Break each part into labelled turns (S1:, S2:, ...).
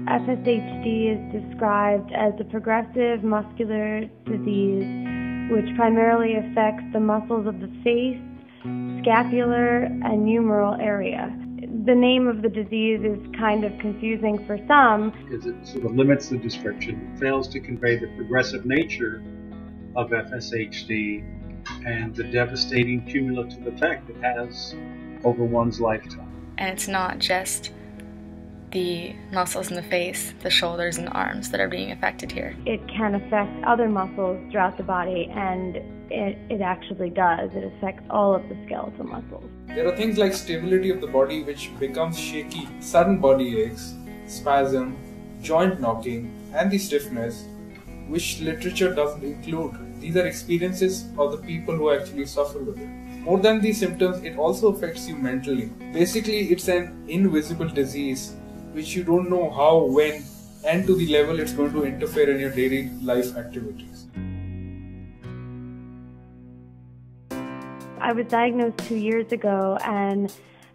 S1: FSHD is described as a progressive muscular disease which primarily affects the muscles of the face, scapular, and humeral area. The name of the disease is kind of confusing for some,
S2: because it sort of limits the description. It fails to convey the progressive nature of FSHD and the devastating cumulative effect it has over one's lifetime.
S3: And it's not just the muscles in the face, the shoulders and the arms that are being affected here.
S1: It can affect other muscles throughout the body, and it actually does. It affects all of the skeletal muscles.
S4: There are things like stability of the body which becomes shaky, sudden body aches, spasm, joint knocking, and the stiffness, which literature doesn't include. These are experiences of the people who actually suffer with it. More than these symptoms, it also affects you mentally. Basically, it's an invisible disease which you don't know how, when, and to the level it's going to interfere in your daily life activities.
S1: I was diagnosed 2 years ago, and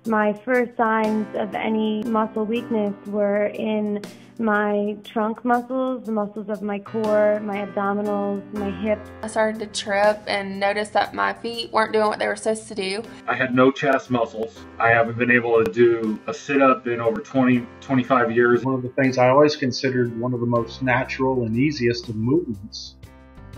S1: my first signs of any muscle weakness were in my trunk muscles, the muscles of my core, my abdominals, my hips.
S5: I started to trip and noticed that my feet weren't doing what they were supposed to do.
S6: I had no chest muscles. I haven't been able to do a sit-up in over 25 years.
S2: One of the things I always considered one of the most natural and easiest of movements,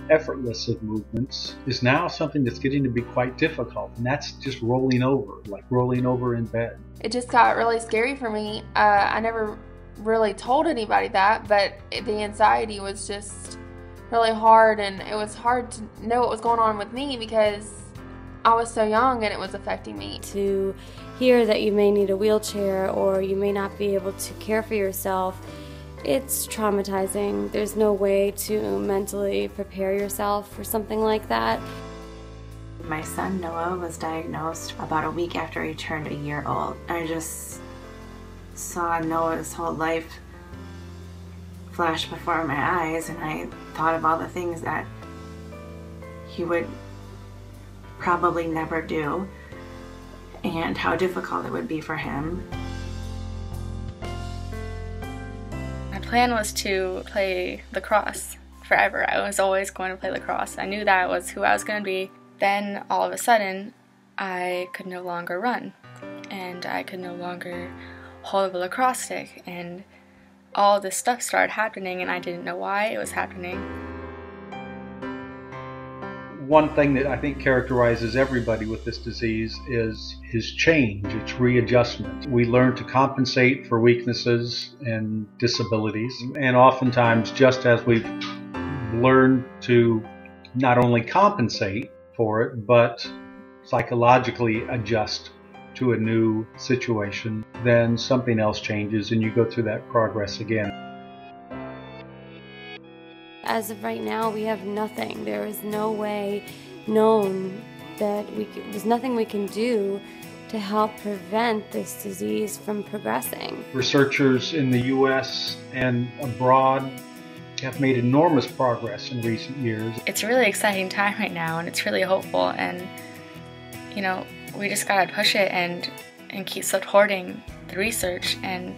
S2: effortless of movements, is now something that's getting to be quite difficult, and that's just rolling over, like rolling over in bed.
S5: It just got really scary for me. I never really told anybody that, but the anxiety was just really hard, and it was hard to know what was going on with me because I was so young and it was affecting me.
S7: To hear that you may need a wheelchair or you may not be able to care for yourself, it's traumatizing. There's no way to mentally prepare yourself for something like that.
S8: My son Noah was diagnosed about a week after he turned a year old. I just saw Noah's whole life flash before my eyes, and I thought of all the things that he would probably never do and how difficult it would be for him.
S3: My plan was to play lacrosse forever. I was always going to play lacrosse. I knew that was who I was going to be. Then all of a sudden I could no longer run, and I could no longer hold of a lacrosse stick, and all this stuff started happening, and I didn't know why it was happening.
S2: One thing that I think characterizes everybody with this disease is change, it's readjustment. We learn to compensate for weaknesses and disabilities, and oftentimes, just as we've learned to not only compensate for it, but psychologically adjust to a new situation, then something else changes and you go through that progress again.
S7: As of right now, we have nothing. There is no way known that there's nothing we can do to help prevent this disease from progressing.
S2: Researchers in the U.S. and abroad have made enormous progress in recent years.
S3: It's a really exciting time right now, and it's really hopeful, and you know, we just gotta push it and keep supporting the research and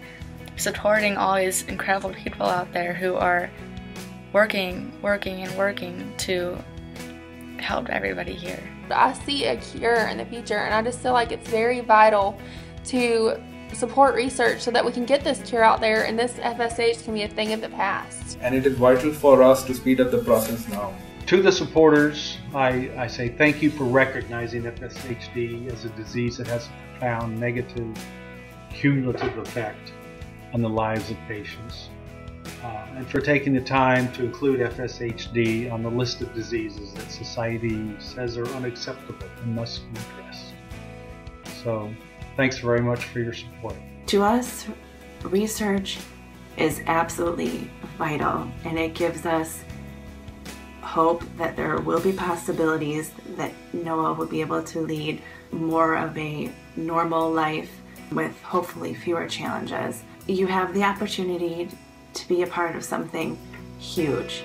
S3: supporting all these incredible people out there who are working to help everybody here.
S5: I see a cure in the future, and I just feel like it's very vital to support research so that we can get this cure out there and this FSH can be a thing of the past.
S4: And it is vital for us to speed up the process now.
S2: To the supporters, I say thank you for recognizing FSHD as a disease that has a profound negative cumulative effect on the lives of patients, and for taking the time to include FSHD on the list of diseases that society says are unacceptable and must be addressed. So thanks very much for your support.
S8: To us, research is absolutely vital, and it gives us hope that there will be possibilities that Noah will be able to lead more of a normal life with hopefully fewer challenges. You have the opportunity to be a part of something huge.